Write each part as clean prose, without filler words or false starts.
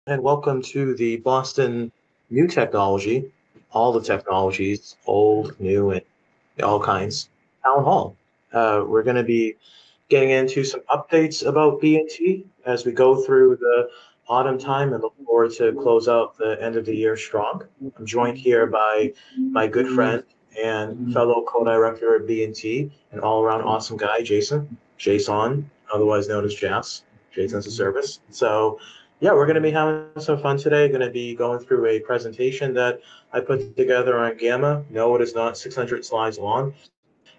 and welcome to the Boston New Technology, all the technologies, old, new, and all kinds, Town Hall. We're going to be getting into some updates about BNT as we go through the autumn time and look forward to close out the end of the year strong. I'm joined here by my good friend and fellow co-director of BNT and all-around awesome guy, Jason, otherwise known as Jas. Jason's a service. So yeah, we're going to be having some fun today. Going to be going through a presentation that I put together on Gamma. No, it is not 600 slides long.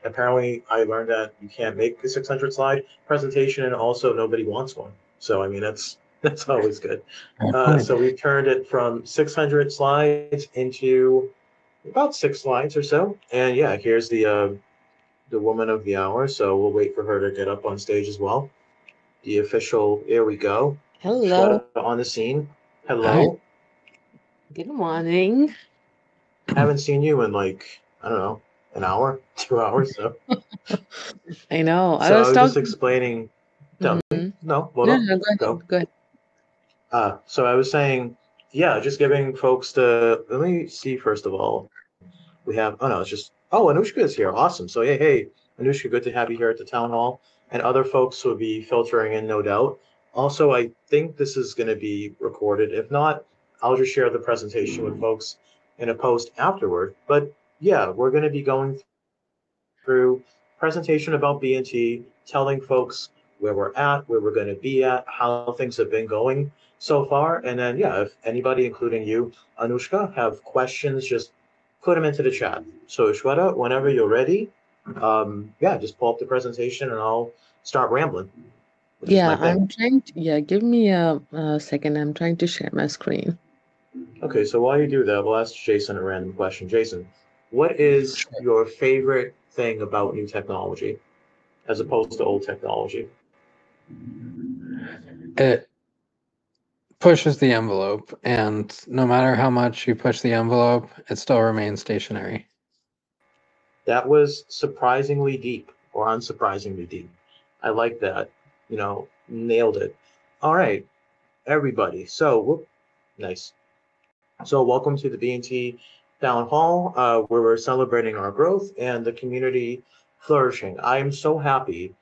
Apparently, I learned that you can't make a 600 slide presentation, and also nobody wants one. So, I mean, that's always good. Fair point. So we've turned it from 600 slides into about 6 slides or so. And yeah, here's the woman of the hour. So we'll wait for her to get up on stage as well. The official, here we go. Hello. Shweta on the scene. Hi. Hello. Good morning. Haven't seen you in like, I don't know, an hour, 2 hours. So, I know. I so I was was just talking. explaining. Tell me. Mhm. No, hold No, on. no, go Go. ahead. Go ahead. So I was saying, yeah, just giving folks the. Let me see. First of all, we have. Oh no, it's just. Oh, Anushka is here. Awesome. So hey, Anushka, good to have you here at the town hall, and other folks will be filtering in, no doubt. Also, I think this is going to be recorded. If not, I'll just share the presentation with folks in a post afterward. But yeah, we're going to be going through presentation about BNT, telling folks where we're at, where we're going to be at, how things have been going so far. And then, yeah, if anybody, including you, Anushka, have questions, just put them into the chat. So, Shweta, whenever you're ready, yeah, just pull up the presentation and I'll start rambling, which is my Yeah, thing. I'm trying to. Yeah, give me a second. I'm trying to share my screen. Okay, so while you do that, we'll ask Jason a random question. Jason, what is your favorite thing about new technology as opposed to old technology? It pushes the envelope, and no matter how much you push the envelope, it still remains stationary. That was surprisingly deep or unsurprisingly deep. I like that. Nailed it. All right, everybody. So, nice. So, welcome to the BNT Town Hall, where we're celebrating our growth and the community flourishing. I am so happy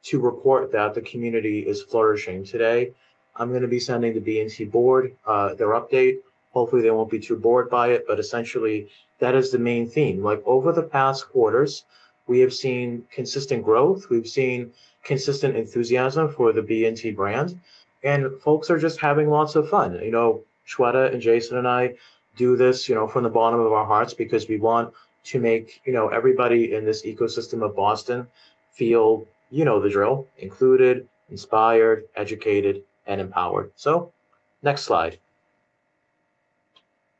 to report that the community is flourishing today. I'm going to be sending the BNT board their update. Hopefully, they won't be too bored by it, but essentially, that is the main theme. Like over the past quarters, we have seen consistent growth. We've seen consistent enthusiasm for the BNT brand, and folks are just having lots of fun. Shweta and Jason and I do this, from the bottom of our hearts because we want to make, everybody in this ecosystem of Boston feel, the drill, included, inspired, educated, and empowered. So, next slide,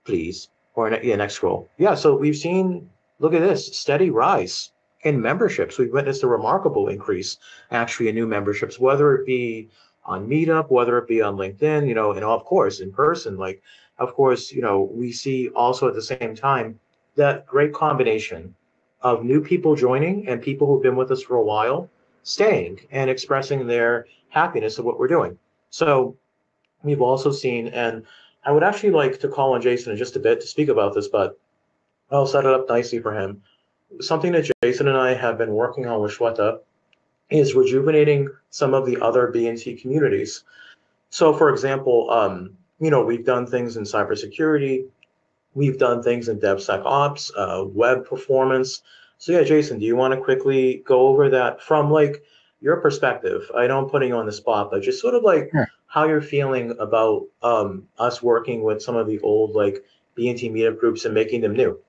please. Or yeah, next scroll. Yeah, so we've seen, look at this, steady rise in memberships. We've witnessed a remarkable increase actually in new memberships, whether it be on Meetup, whether it be on LinkedIn, and of course in person. Like, of course, we see also at the same time that great combination of new people joining and people who've been with us for a while staying and expressing their happiness of what we're doing. So we've also seen, and I would actually like to call on Jason in just a bit to speak about this, but I'll set it up nicely for him. Something that Jason and I have been working on with Shweta is rejuvenating some of the other BNT communities. So, for example, we've done things in cybersecurity, we've done things in DevSecOps, web performance. So, yeah, Jason, do you want to quickly go over that from like your perspective? I know I'm putting you on the spot, but just sort of like Sure. how you're feeling about us working with some of the old like BNT meetup groups and making them new.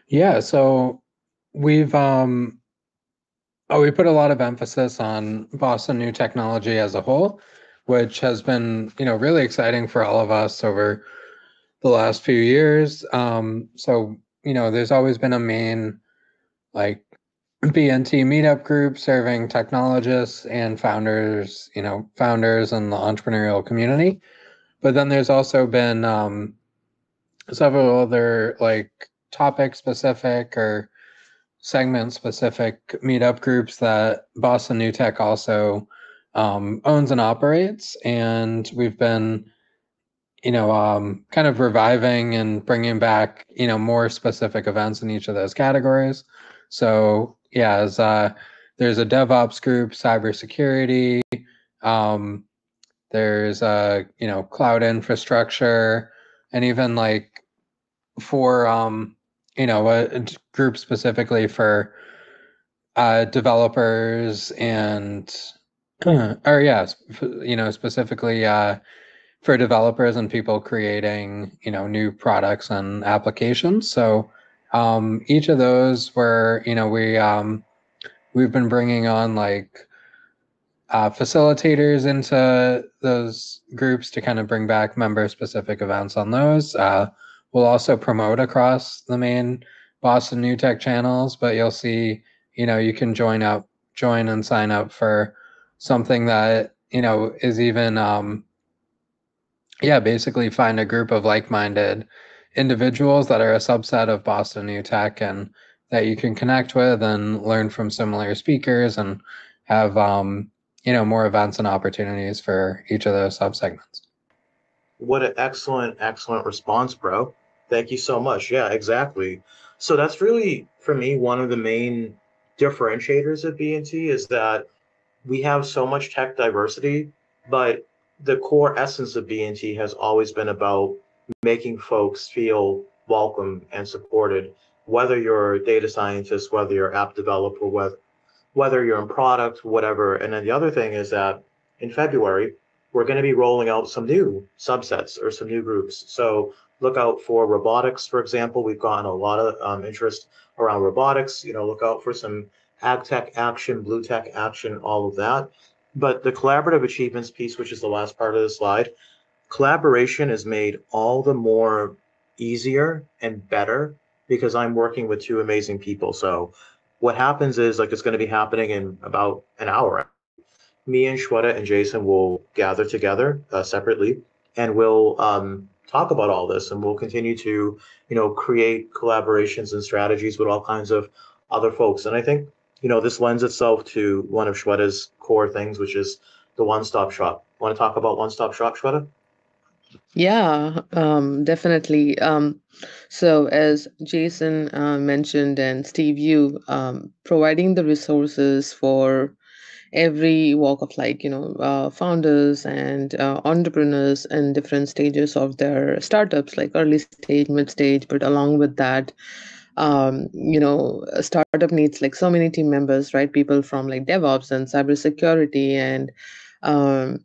Yeah, so we've we put a lot of emphasis on Boston New Technology as a whole, which has been, really exciting for all of us over the last few years. So, there's always been a main like BNT meetup group serving technologists and founders and the entrepreneurial community. But then there's also been several other like topic specific or segment specific meetup groups that Boston New Tech also owns and operates, and we've been, kind of reviving and bringing back, more specific events in each of those categories. So yeah, as there's a DevOps group, cybersecurity, there's cloud infrastructure, and even like for a group specifically for developers and or yeah, specifically for developers and people creating new products and applications. So each of those were we've been bringing on like facilitators into those groups to kind of bring back member specific events on those. We'll also promote across the main Boston New Tech channels, but you'll see, you can join and sign up for something that, is even, basically find a group of like-minded individuals that are a subset of Boston New Tech and that you can connect with and learn from similar speakers and have, more events and opportunities for each of those subsegments. What an excellent response, bro. Thank you so much. Yeah, exactly. So that's really, for me, one of the main differentiators of BNT is that we have so much tech diversity, but the core essence of BNT has always been about making folks feel welcome and supported, whether you're a data scientist, whether you're app developer, whether you're in product, whatever. And then the other thing is that in February, we're going to be rolling out some new subsets or some new groups. So look out for robotics, for example. We've gotten a lot of interest around robotics. Look out for some ag tech action, blue tech action, all of that. But the collaborative achievements piece, which is the last part of the slide, collaboration is made all the more easier and better because I'm working with two amazing people. So what happens is, like, it's going to be happening in about an hour. Me and Shweta and Jason will gather together separately, and we'll talk about all this, and we'll continue to, create collaborations and strategies with all kinds of other folks. And I think, this lends itself to one of Shweta's core things, which is the one-stop shop. Want to talk about one-stop shop, Shweta? Yeah, definitely. So as Jason mentioned and Steve, you providing the resources for every walk of life, founders and entrepreneurs in different stages of their startups, like early stage, mid stage, but along with that, a startup needs like so many team members, right? People from like DevOps and cybersecurity and um,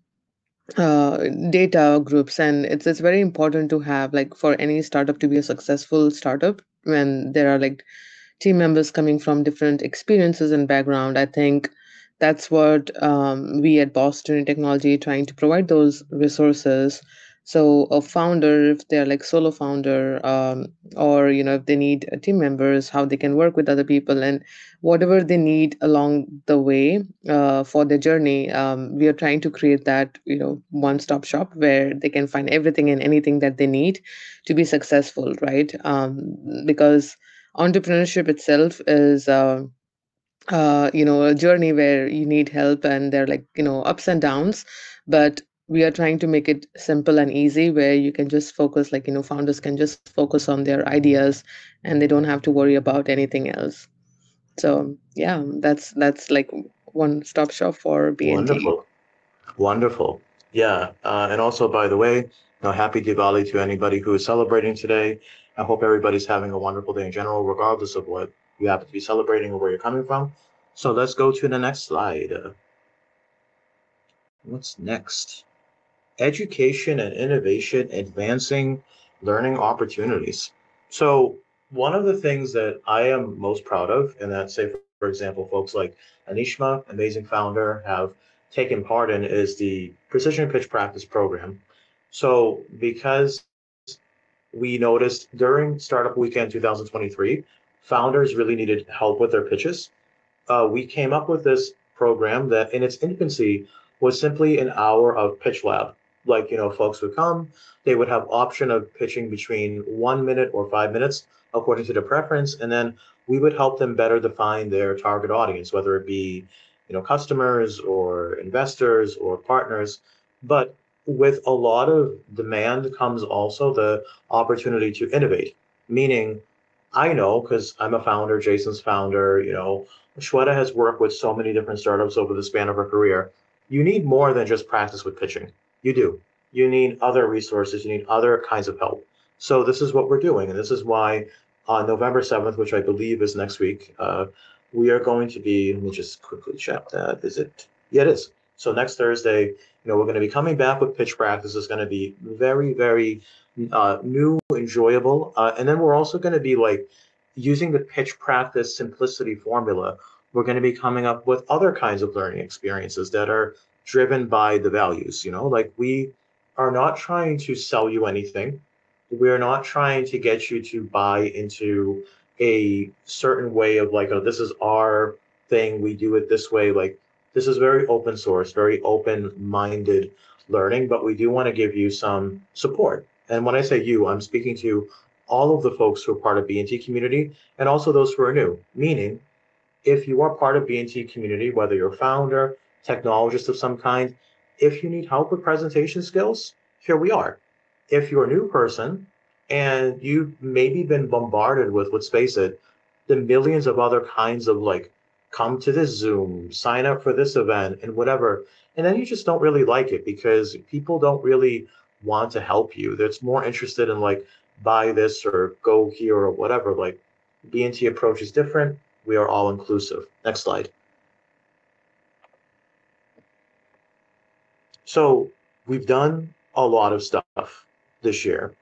data groups, and it's very important to have, like, for any startup to be a successful startup, when there are like team members coming from different experiences and background. I think that's what we at Boston Technology trying to provide those resources. So a founder, if they're like solo founder, or if they need team members, how they can work with other people and whatever they need along the way for their journey, we are trying to create that one-stop shop where they can find everything and anything that they need to be successful, right? Because entrepreneurship itself is a journey where you need help and there are like ups and downs, but we are trying to make it simple and easy where you can just focus, like founders can just focus on their ideas and they don't have to worry about anything else. So yeah, that's like one stop shop for BNT. Wonderful. Wonderful. Yeah. And also, by the way, happy Diwali to anybody who is celebrating today. I hope everybody's having a wonderful day in general, regardless of what you happen to be celebrating or where you're coming from. So let's go to the next slide. What's next? Education and innovation, advancing learning opportunities. So one of the things that I am most proud of, and that, say, for example, folks like Anishma, amazing founder, have taken part in, is the Precision Pitch Practice Program. So because we noticed during Startup Weekend 2023, founders really needed help with their pitches. We came up with this program that in its infancy was simply an hour of pitch lab. Like, folks would come, they would have option of pitching between 1 minute or 5 minutes, according to their preference. And then we would help them better define their target audience, whether it be, customers or investors or partners. But with a lot of demand comes also the opportunity to innovate, meaning I know because I'm a founder, Jason's founder, Shweta has worked with so many different startups over the span of her career. You need more than just practice with pitching. You do. You need other resources, you need other kinds of help. So this is what we're doing. And this is why on November 7th, which I believe is next week, we are going to be, let me just quickly check that. Is it? Yeah, it is. So next Thursday, we're going to be coming back with pitch practice. It's going to be very, very new, enjoyable. And then we're also going to be like using the pitch practice simplicity formula. We're going to be coming up with other kinds of learning experiences that are driven by the values. Like we are not trying to sell you anything. We're not trying to get you to buy into a certain way of like, oh, this is our thing. We do it this way. Like this is very open source, very open-minded learning, but we do want to give you some support. And when I say you, I'm speaking to all of the folks who are part of BNT community and also those who are new, meaning if you are part of BNT community, whether you're a founder, technologist of some kind, if you need help with presentation skills, here we are. If you're a new person and you've maybe been bombarded with, let's face it, the millions of other kinds of like, come to this Zoom, sign up for this event and whatever, and then you just don't really like it because people don't really want to help you. They're more interested in like, buy this or go here or whatever. Like BNT approach is different. We are all inclusive. Next slide. So we've done a lot of stuff this year.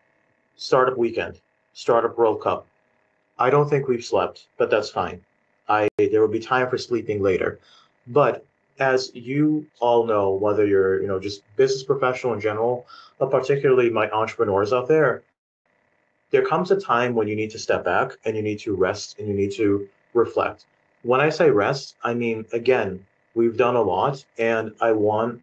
Startup weekend, Startup World Cup. I don't think we've slept, but that's fine. There will be time for sleeping later. But as you all know, whether you're just business professional in general, but particularly my entrepreneurs out there comes a time when you need to step back and you need to rest and you need to reflect. When I say rest, I mean, again, we've done a lot and I want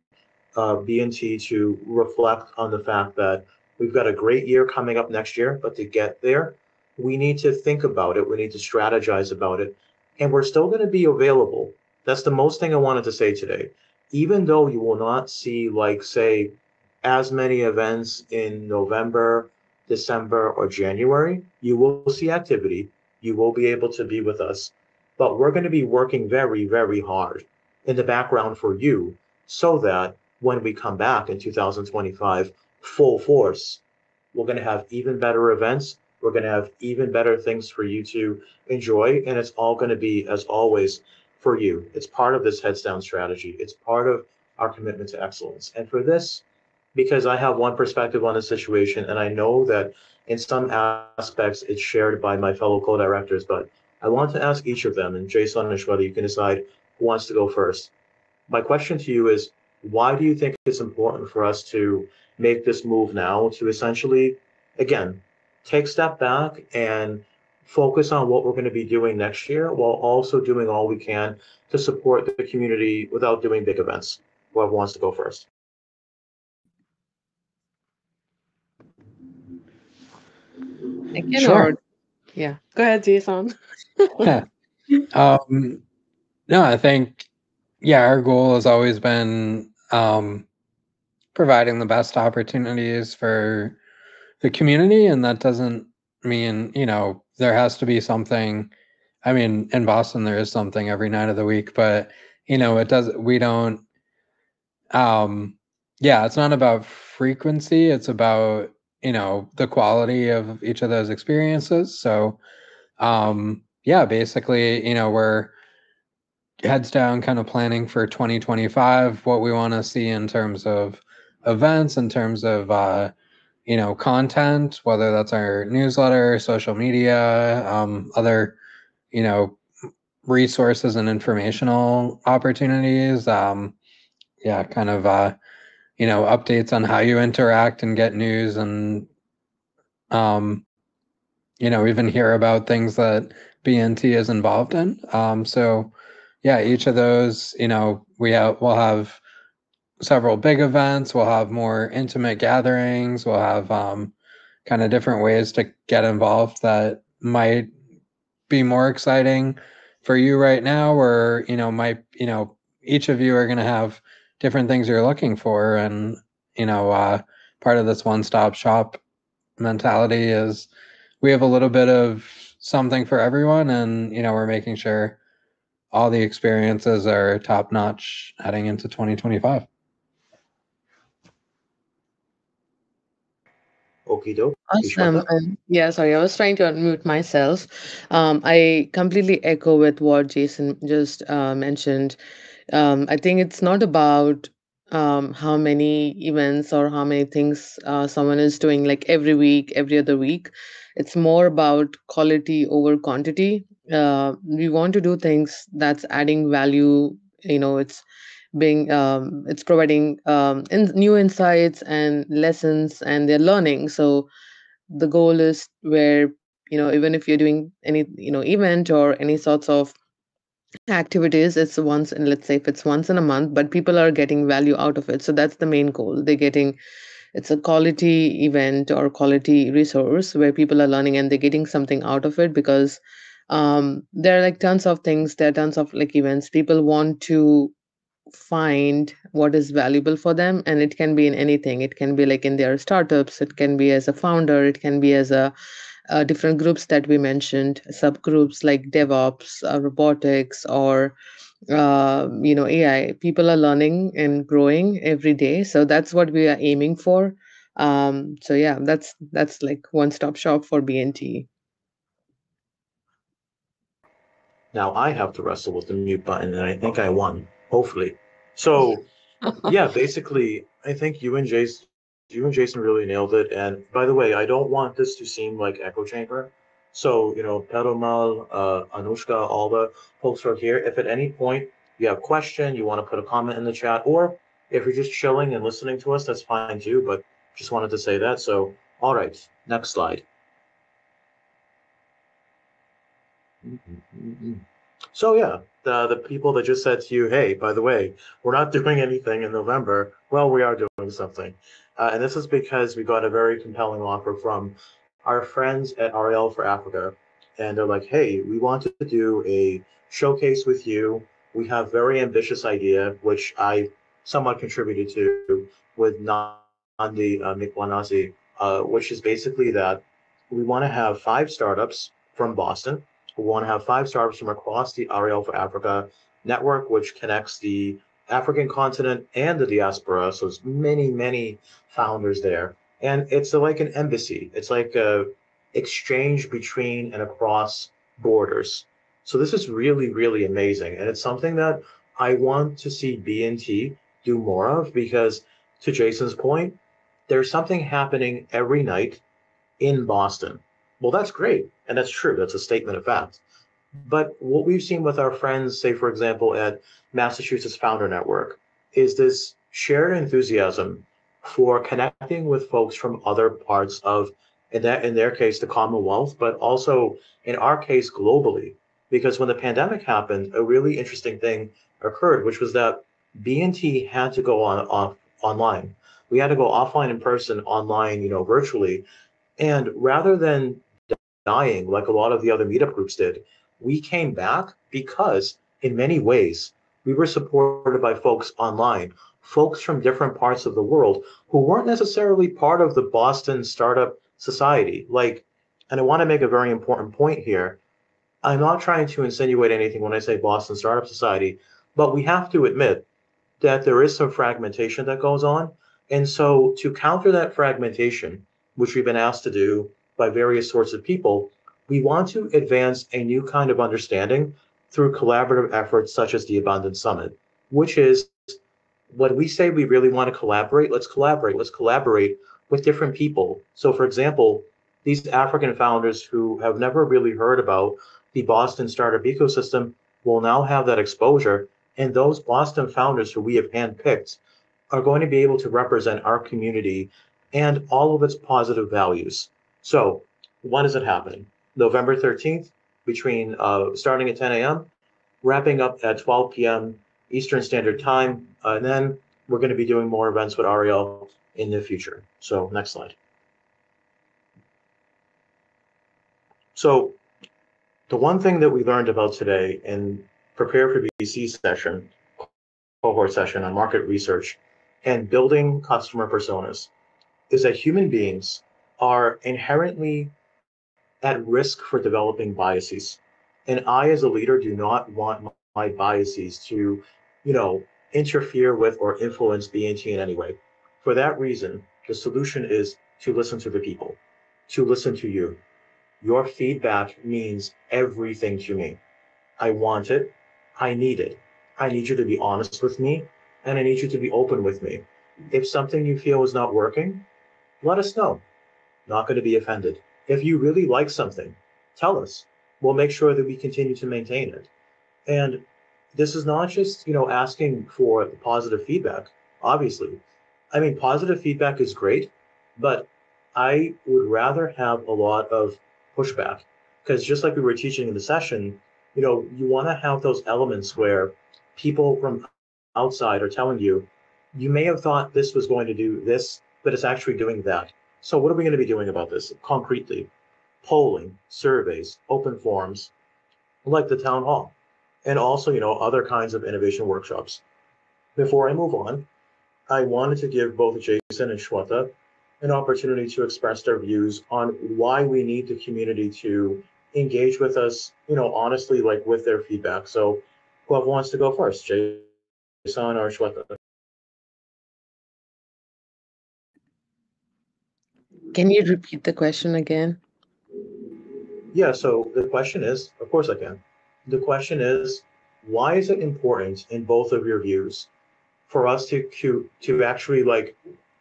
BNT to reflect on the fact that we've got a great year coming up next year, but to get there, we need to think about it. We need to strategize about it. And we're still going to be available. That's the most thing I wanted to say today. Even though you will not see, like, say, as many events in November, December, or January, you will see activity. You will be able to be with us. But we're going to be working very, very hard in the background for you so that when we come back in 2025, full force, we're going to have even better events. We're going to have even better things for you to enjoy. And it's all going to be, as always, for you. It's part of this heads down strategy. It's part of our commitment to excellence. And for this, because I have one perspective on the situation, and I know that in some aspects it's shared by my fellow co-directors, but I want to ask each of them, and Jason and Shweta, you can decide who wants to go first. My question to you is, why do you think it's important for us to make this move now to essentially, again, take a step back and focus on what we're going to be doing next year while also doing all we can to support the community without doing big events? Whoever wants to go first. I can Sure. yeah. Go ahead, Jason. Yeah. No, I think, our goal has always been providing the best opportunities for the community. And that doesn't mean, there has to be something. I mean, in Boston, there is something every night of the week, but, it doesn't, we don't, it's not about frequency. It's about, the quality of each of those experiences. So, basically, we're heads down kind of planning for 2025, what we want to see in terms of events, in terms of, content, whether that's our newsletter, social media, other, resources and informational opportunities. Kind of, updates on how you interact and get news and, even hear about things that BNT is involved in. Each of those, we'll have several big events. We'll have more intimate gatherings. We'll have kind of different ways to get involved that might be more exciting for you right now, or might each of you are going to have different things you're looking for. And, part of this one-stop shop mentality is we have a little bit of something for everyone. And, we're making sure all the experiences are top notch heading into 2025. Okie doke. Awesome. Shweta? Yeah, sorry, I was trying to unmute myself. I completely echo with what Jason just mentioned. I think it's not about how many events or how many things someone is doing like every week, every other week. It's more about quality over quantity. We want to do things that's adding value. It's providing new insights and lessons, and they're learning. So the goal is where even if you're doing any event or any sorts of activities, it's once, and let's say if it's once in a month, but people are getting value out of it. So that's the main goal. They're getting, it's a quality event or quality resource where people are learning and they're getting something out of it, because there are like tons of things, there are tons of like events people want to find what is valuable for them, and it can be in anything. It can be like in their startups, it can be as a founder, it can be as a different groups that we mentioned, subgroups like DevOps, robotics, or AI. People are learning and growing every day, so that's what we are aiming for. So yeah, that's like one stop shop for BNT. Now I have to wrestle with the mute button, and I think I won, hopefully. So, yeah, basically, I think you and Jason really nailed it. And by the way, I don't want this to seem like echo chamber. So, Perumal, Anushka, all the folks who are here, if at any point you have a question, you want to put a comment in the chat, or if you're just chilling and listening to us, that's fine too. But just wanted to say that. So, all right, next slide. So yeah, the people that just said to you, hey, by the way, we're not doing anything in November. Well, we are doing something. And this is because we got a very compelling offer from our friends at RL for Africa. And they're like, hey, we want to do a showcase with you. We have very ambitious idea, which I somewhat contributed to with Nandi Mikwanasi, which is basically that we want to have 5 startups from Boston. We want to have 5 startups from across the REL for Africa network, which connects the African continent and the diaspora. So there's many, many founders there. And it's like an embassy. It's like a exchange between and across borders. So this is really, really amazing. And it's something that I want to see BNT do more of, because to Jason's point, there's something happening every night in Boston. Well, that's great. And that's true. That's a statement of fact. But what we've seen with our friends, say, for example, at Massachusetts Founder Network, is this shared enthusiasm for connecting with folks from other parts of, in their case, the Commonwealth, but also in our case, globally. Because when the pandemic happened, a really interesting thing occurred, which was that BNT had to go online. We had to go offline in person, online, virtually. And rather than dying like a lot of the other meetup groups did, we came back because, in many ways, we were supported by folks online, folks from different parts of the world who weren't necessarily part of the Boston startup society. And I want to make a very important point here. I'm not trying to insinuate anything when I say Boston Startup Society, but we have to admit that there is some fragmentation that goes on. And so to counter that fragmentation, which we've been asked to do by various sorts of people, we want to advance a new kind of understanding through collaborative efforts such as the Abundance Summit, which is when we say we really want to collaborate, let's collaborate. Let's collaborate with different people. So, for example, these African founders who have never really heard about the Boston startup ecosystem will now have that exposure. And those Boston founders who we have handpicked are going to be able to represent our community and all of its positive values. So, when is it happening? November 13th, between starting at 10 a.m., wrapping up at 12 p.m. Eastern Standard Time. And then we're going to be doing more events with Ariel in the future. So next slide. So the one thing that we learned about today in Prepare for BC session cohort session on market research and building customer personas is that human beings are inherently at risk for developing biases. And I, as a leader, do not want my biases to, interfere with or influence BNT in any way. For that reason, the solution is to listen to the people, to listen to you. Your feedback means everything to me. I want it. I need it. I need you to be honest with me, and I need you to be open with me. If something you feel is not working, let us know. Not going to be offended. If you really like something, tell us. We'll make sure that we continue to maintain it. And this is not just, asking for positive feedback, obviously. I mean, positive feedback is great, but I would rather have a lot of pushback because just like we were teaching in the session, you want to have those elements where people from outside are telling you, you may have thought this was going to do this, but it's actually doing that. So what are we going to be doing about this concretely? Polling, surveys, open forums, like the town hall, and also, other kinds of innovation workshops. Before I move on, I wanted to give both Jason and Shweta an opportunity to express their views on why we need the community to engage with us, honestly, like with their feedback. So whoever wants to go first, Jason or Shweta? Can you repeat the question again? Yeah, so the question is, of course I can. The question is, why is it important in both of your views for us to actually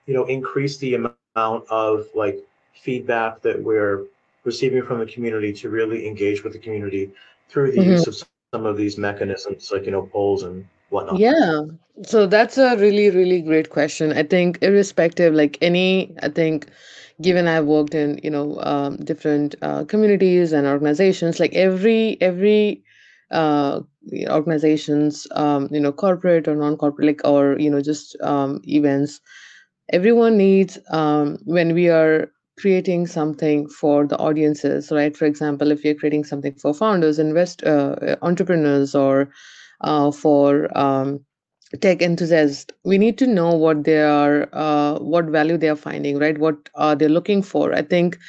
increase the amount of feedback that we're receiving from the community to really engage with the community through the use of some of these mechanisms like polls and whatnot? Yeah. So that's a really, really great question. I think irrespective, I think given I've worked in, different communities and organizations, like every uh, organizations, corporate or non-corporate, or, just events, everyone needs, when we are creating something for the audiences, right? For example, if you're creating something for founders, entrepreneurs, or for tech enthusiasts, we need to know what they are, what value they are finding, right? What are they looking for? I think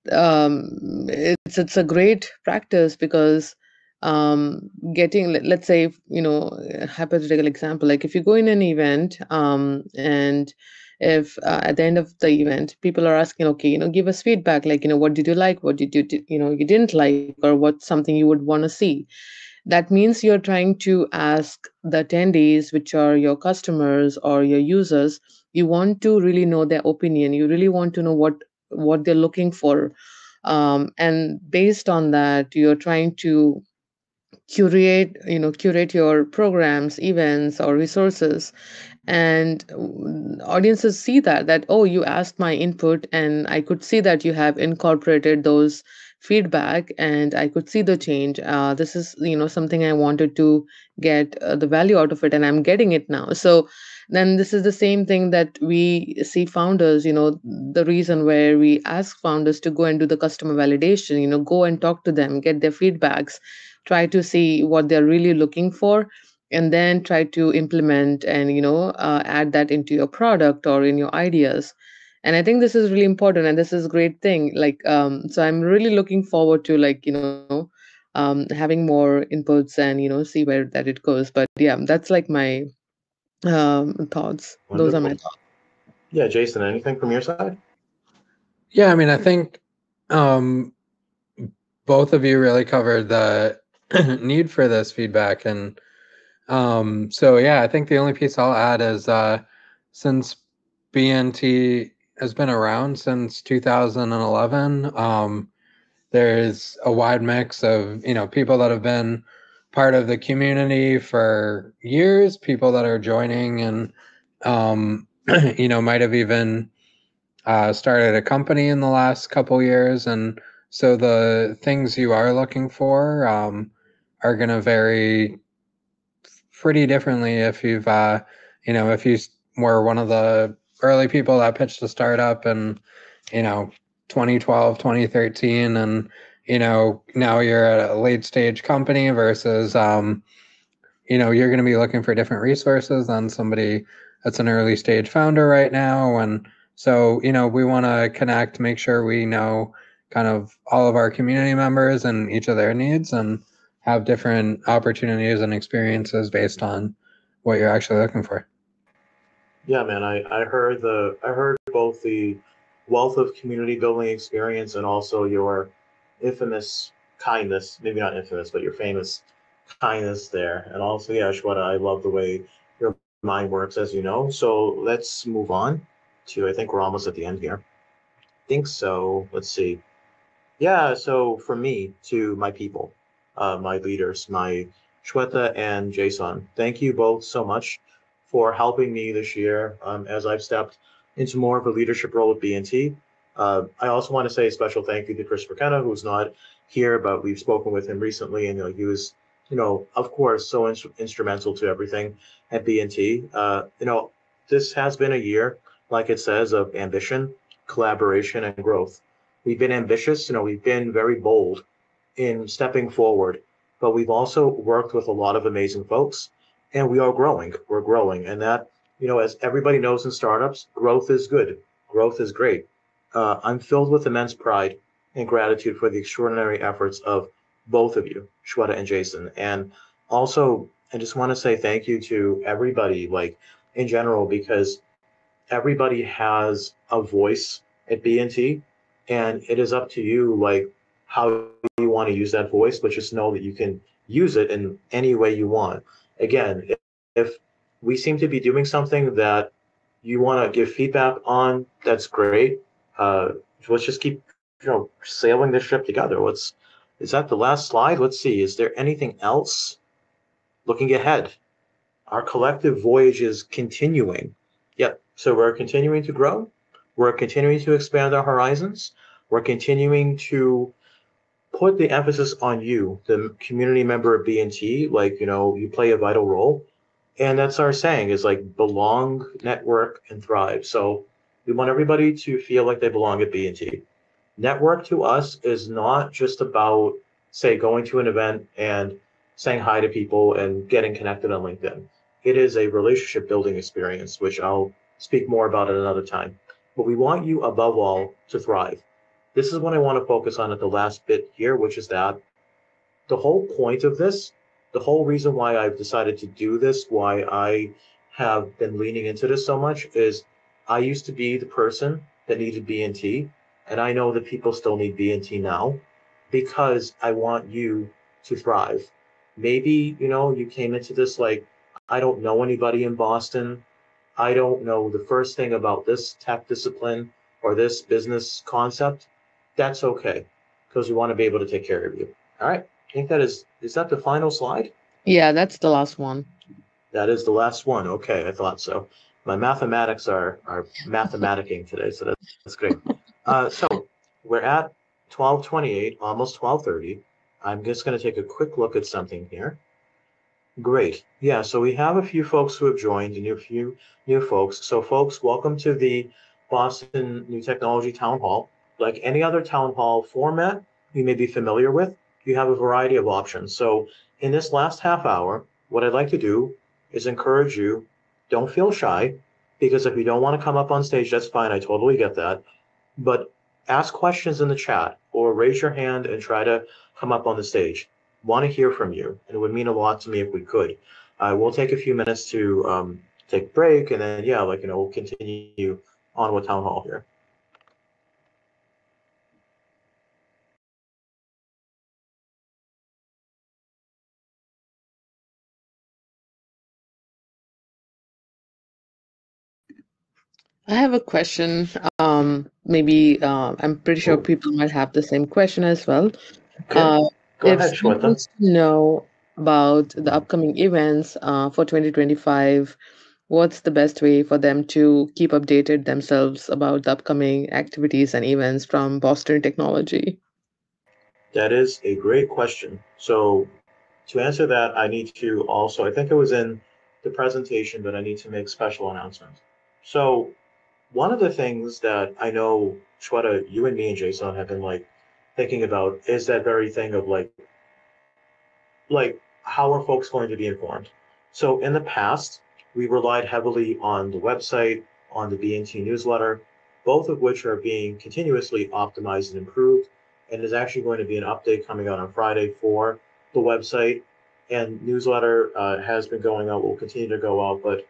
it's a great practice because getting, let's say, a hypothetical example, like if you go in an event, and if at the end of the event people are asking, okay, give us feedback, like, what did you like, what did you you didn't like, or what's something you would want to see. That means you're trying to ask the attendees, which are your customers or your users. You want to really know their opinion. You really want to know what they're looking for, and based on that, you're trying to curate your programs, events, or resources. And audiences see that, oh, you asked my input, and I could see that you have incorporated those feedback, and I could see the change. This is, something I wanted to get the value out of it, and I'm getting it now. So then this is the same thing that we see founders, the reason where we ask founders to go and do the customer validation, go and talk to them, get their feedbacks, try to see what they're really looking for, and then try to implement and add that into your product or in your ideas. And I think this is really important, and this is a great thing. So I'm really looking forward to, having more inputs and see where that it goes. But yeah, that's like my thoughts. Those are my Wonderful. thoughts. Yeah, Jason, anything from your side? Yeah, I mean, I think both of you really covered the need for this feedback. And so, yeah, I think the only piece I'll add is since BNT has been around since 2011, there's a wide mix of, people that have been part of the community for years, people that are joining and, might have even started a company in the last couple years. And so the things you are looking for are going to vary pretty differently if you've, if you were one of the early people that pitched a startup in, 2012, 2013, and, now you're at a late stage company versus, you're going to be looking for different resources than somebody that's an early stage founder right now. And so, we want to connect, make sure we know kind of all of our community members and each of their needs, and have different opportunities and experiences based on what you're actually looking for. Yeah, man, I heard both the wealth of community building experience and also your infamous kindness, maybe not infamous, but your famous kindness there. And also, yeah, Shweta, I love the way your mind works, as you know. So let's move on to, I think we're almost at the end here. I think so. Let's see. Yeah, so for me, to my people, my leaders, my Shweta and Jason, thank you both so much for helping me this year as I've stepped into more of a leadership role at BNT. I also want to say a special thank you to Chris McKenna, who's not here, but we've spoken with him recently, and he was, of course, so instrumental to everything at BNT. This has been a year, like it says, of ambition, collaboration, and growth. We've been ambitious, we've been very bold in stepping forward, but we've also worked with a lot of amazing folks, and we are growing. We're growing. And that, as everybody knows in startups, growth is good. Growth is great. I'm filled with immense pride and gratitude for the extraordinary efforts of both of you, Shweta and Jason. And also, I just want to say thank you to everybody, like in general, because everybody has a voice at BNT, and it is up to you, like how you want to use that voice, but just know that you can use it in any way you want. Again, if we seem to be doing something that you want to give feedback on, that's great. Let's just keep, sailing this ship together. Is that the last slide? Let's see. Is there anything else? Looking ahead, our collective voyage is continuing. Yep. So we're continuing to grow. We're continuing to expand our horizons. We're continuing to put the emphasis on you, the community member of BNT. Like, you play a vital role. And that's our saying, is like belong, network, and thrive. So we want everybody to feel like they belong at BNT. Network to us is not just about, say, going to an event and saying hi to people and getting connected on LinkedIn. It is a relationship building experience, which I'll speak more about at another time. But we want you, above all, to thrive. This is what I want to focus on at the last bit here, which is that the whole point of this, the whole reason why I've decided to do this, why I have been leaning into this so much, is I used to be the person that needed BNT, and I know that people still need BNT now because I want you to thrive. Maybe, you came into this like, I don't know anybody in Boston. I don't know the first thing about this tech discipline or this business concept. That's okay, because we want to be able to take care of you. All right. I think is that the final slide? Yeah, that's the last one. That is the last one. Okay, I thought so. My mathematics are mathematicking today, so that's great. So we're at 12:28, almost 12:30. I'm just going to take a quick look at something here. Great. Yeah, so we have a few folks who have joined and a few new folks. So folks, welcome to the Boston New Technology Town Hall. Like any other town hall format you may be familiar with, you have a variety of options. So in this last half hour, what I'd like to do is encourage you, don't feel shy, because if you don't want to come up on stage, that's fine. I totally get that. But ask questions in the chat or raise your hand and try to come up on the stage. Want to hear from you, and it would mean a lot to me if we could. We'll take a few minutes to take a break, and then we'll continue on with town hall here. I have a question. Maybe I'm pretty sure people might have the same question as well. Okay. Go If ahead, someone Shweta. wants to know about the upcoming events for 2025, what's the best way for them to keep updated themselves about the upcoming activities and events from Boston Technology? That is a great question. So to answer that, I need to also, I think it was in the presentation, but I need to make special announcements. So one of the things that I know, Shweta, you and me and Jason have been like thinking about is that very thing of like how are folks going to be informed? So in the past, we relied heavily on the website, on the BNT newsletter, both of which are being continuously optimized and improved. And there's actually going to be an update coming out on Friday for the website, and newsletter has been going out, will continue to go out. But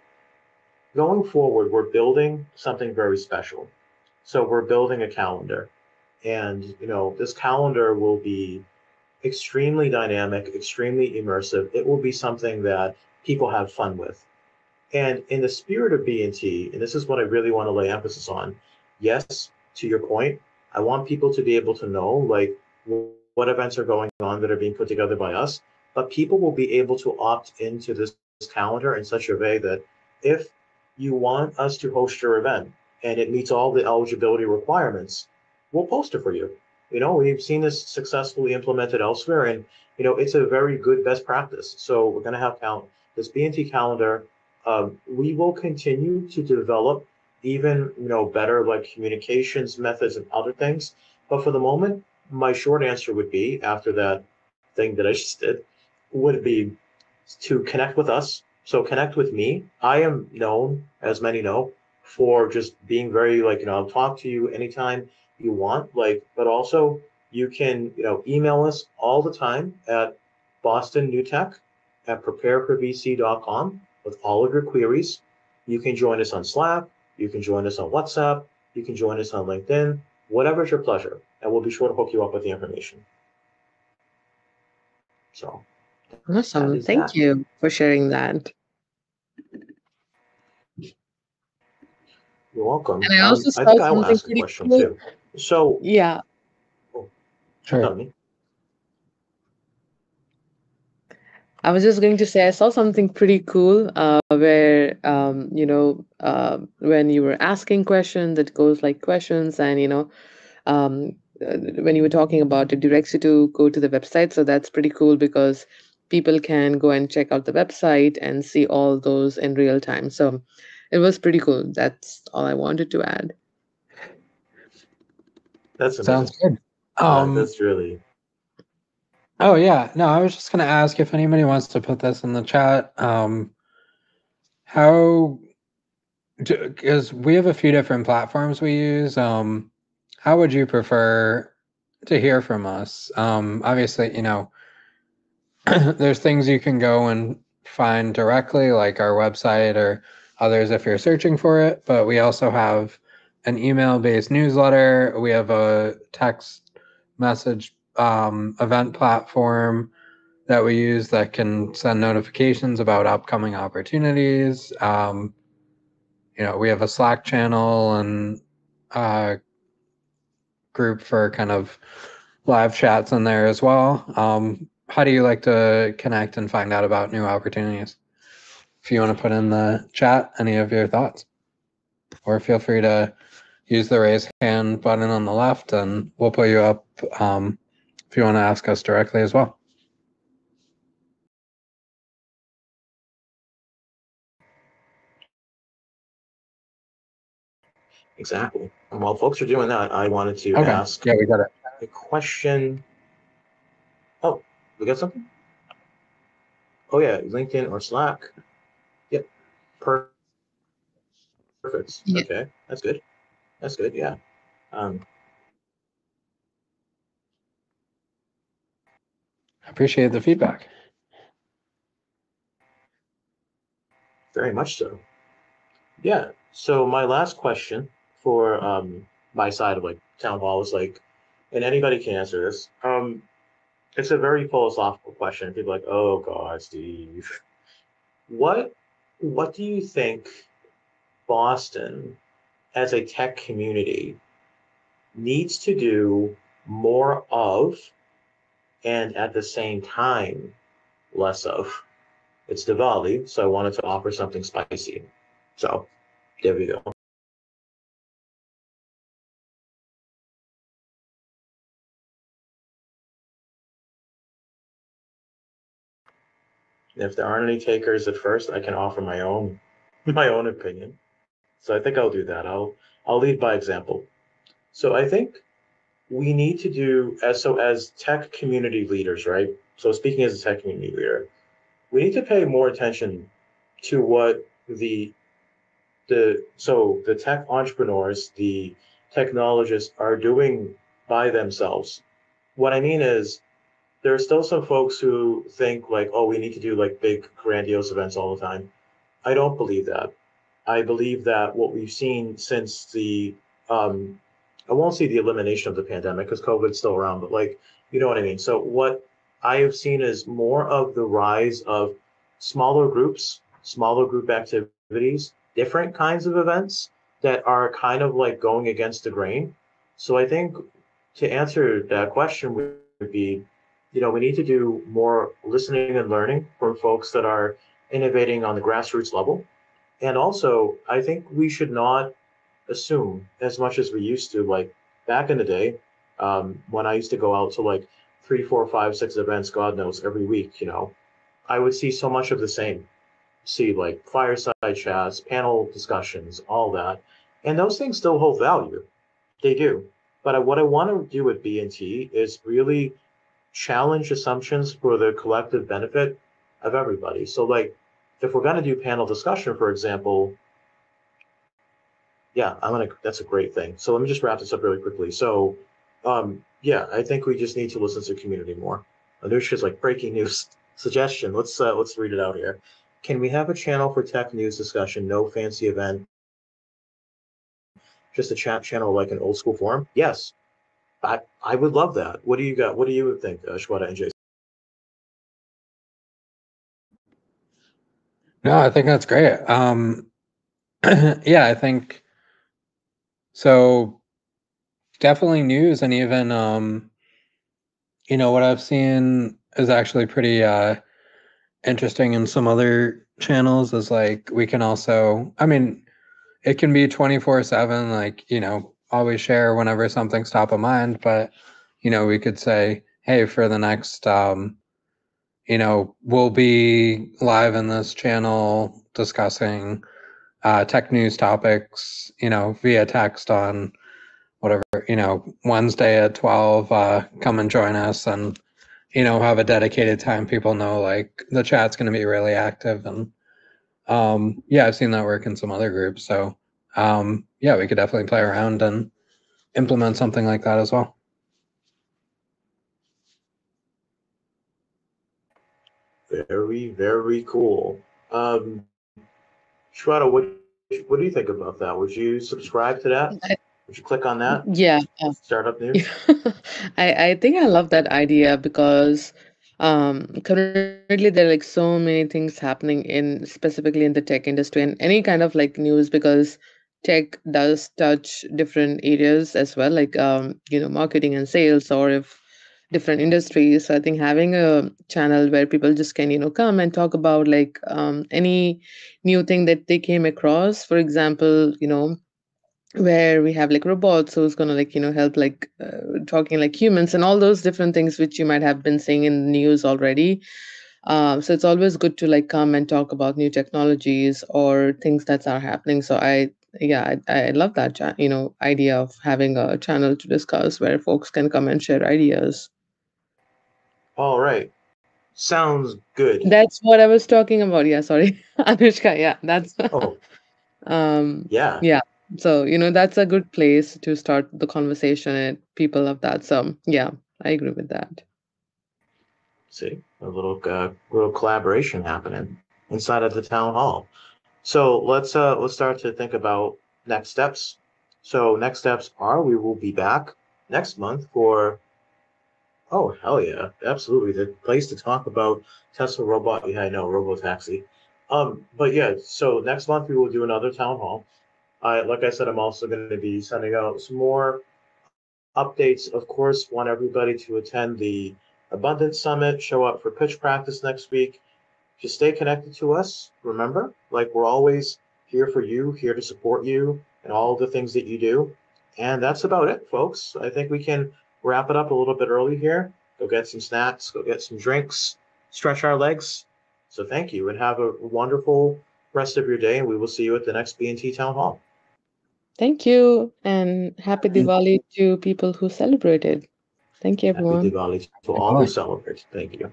going forward, we're building something very special. So we're building a calendar, and this calendar will be extremely dynamic, extremely immersive. It will be something that people have fun with. And in the spirit of BNT, and this is what I really want to lay emphasis on, yes, to your point, I want people to be able to know like what events are going on that are being put together by us, but people will be able to opt into this calendar in such a way that if you want us to host your event and it meets all the eligibility requirements, we'll post it for you. We've seen this successfully implemented elsewhere, and it's a very good best practice. So we're going to have this BNT calendar. We will continue to develop even better like communications methods and other things. But for the moment, my short answer would be, after that thing that I just did, would be to connect with us. So connect with me. I am known, as many know, for just being very like, I'll talk to you anytime you want, like, but also you can, email us all the time at bostonnewtech@prepareforbc.com with all of your queries. You can join us on Slack. You can join us on WhatsApp. You can join us on LinkedIn, whatever's your pleasure. And we'll be sure to hook you up with the information. So that Awesome. is Thank that. you for sharing that. You're welcome. And I also I saw think I will something ask a pretty question cool. too. So, Yeah, oh, Sure. tell me. I was just going to say I saw something pretty cool where when you were asking questions, it goes like questions, and um, when you were talking about it directs you to go to the website. So that's pretty cool because people can go and check out the website and see all those in real time. So it was pretty cool. That's all I wanted to add. That's Sounds amazing. good. That's really Oh yeah, no, I was just gonna ask if anybody wants to put this in the chat. How, because we have a few different platforms we use. How would you prefer to hear from us? Obviously, there's things you can go and find directly, like our website or others if you're searching for it. But we also have an email-based newsletter. We have a text message event platform that we use that can send notifications about upcoming opportunities. We have a Slack channel and group for kind of live chats in there as well. How do you like to connect and find out about new opportunities? If you want to put in the chat any of your thoughts, or feel free to use the raise hand button on the left and we'll put you up if you want to ask us directly as well. exactly. And while folks are doing that, I wanted to Okay. ask Yeah, we got it. a question. Oh, we got something? Oh yeah, LinkedIn or Slack. Yep. Perfect. Yeah. Okay. That's good. That's good. Yeah. Um, I appreciate the feedback. very much so. Yeah. So my last question for my side of like town hall is like, and anybody can answer this. It's a very philosophical question. People are like, oh God, Steve, what what do you think Boston as a tech community needs to do more of, and at the same time less of? It's Diwali, so I wanted to offer something spicy. So there we go. If there aren't any takers at first, I can offer my own my own opinion. So I think I'll do that. I'll lead by example. So I think we need to do as tech community leaders, right? So speaking as a tech community leader, we need to pay more attention to what the tech entrepreneurs, the technologists are doing by themselves. What I mean is there are still some folks who think like, oh, we need to do like big grandiose events all the time. I don't believe that. I believe that what we've seen since um, I won't say the elimination of the pandemic because COVID's still around, but like, you know what I mean? So what I have seen is more of the rise of smaller groups, smaller group activities, different kinds of events that are kind of like going against the grain. So I think to answer that question would be, we need to do more listening and learning from folks that are innovating on the grassroots level. And also, I think we should not assume as much as we used to. Like back in the day, when I used to go out to like three, four, five, six events, God knows, every week, I would see so much of the same. See like fireside chats, panel discussions, all that. And those things still hold value. They do. But what I want to do with BNT is really challenge assumptions for the collective benefit of everybody. So like if we're going to do panel discussion, for example, yeah, that's a great thing. So let me just wrap this up really quickly. So yeah, I think we just need to listen to community more. There's just like breaking news suggestion. Let's read it out here. Can we have a channel for tech news discussion? No fancy event, just a chat channel like an old school forum? Yes, I would love that. What do you got? What do you think, Shweta and Jason? No, I think that's great. Yeah, I think so. Definitely news, and even what I've seen is actually pretty interesting in some other channels. Is like we can also, I mean, it can be 24/7. Like always share whenever something's top of mind, but we could say, hey, for the next we'll be live in this channel discussing tech news topics, via text on whatever, Wednesday at 12, come and join us and, have a dedicated time. People know like the chat's going to be really active. And yeah, I've seen that work in some other groups. So yeah, we could definitely play around and implement something like that as well. Very, very cool. Shweta, what do you think about that? Would you subscribe to that? Would you click on that? Yeah. Startup news? I think I love that idea because currently there are like so many things happening in specifically in the tech industry and any kind of like news because tech does touch different areas as well, like marketing and sales or if different industries. So I think having a channel where people just can, come and talk about like any new thing that they came across. For example, where we have like robots who's gonna like help like talking like humans and all those different things which you might have been seeing in the news already. So it's always good to like come and talk about new technologies or things that are happening. So I love that idea of having a channel to discuss where folks can come and share ideas. All right. Sounds good. That's what I was talking about. Yeah, sorry. Anushka, yeah, that's Oh, yeah. yeah. So, that's a good place to start the conversation and people love that. So, yeah, I agree with that. See, a little collaboration happening inside of the town hall. So let's start to think about next steps. So next steps are we will be back next month for oh hell yeah, absolutely the place to talk about Tesla robot. Yeah, I know, robo taxi. But yeah, so next month we will do another town hall. Like I said, I'm also going to be sending out some more updates. Of course, want everybody to attend the Abundance Summit, show up for pitch practice next week. Just stay connected to us. Remember, like we're always here for you, here to support you and all the things that you do. And that's about it, folks. I think we can wrap it up a little bit early here. Go get some snacks, go get some drinks, stretch our legs. So thank you and have a wonderful rest of your day. And we will see you at the next BNT Town Hall. Thank you and happy Diwali to people who celebrated. Thank you, Happy everyone. Diwali to all who Bye. celebrate. Thank you.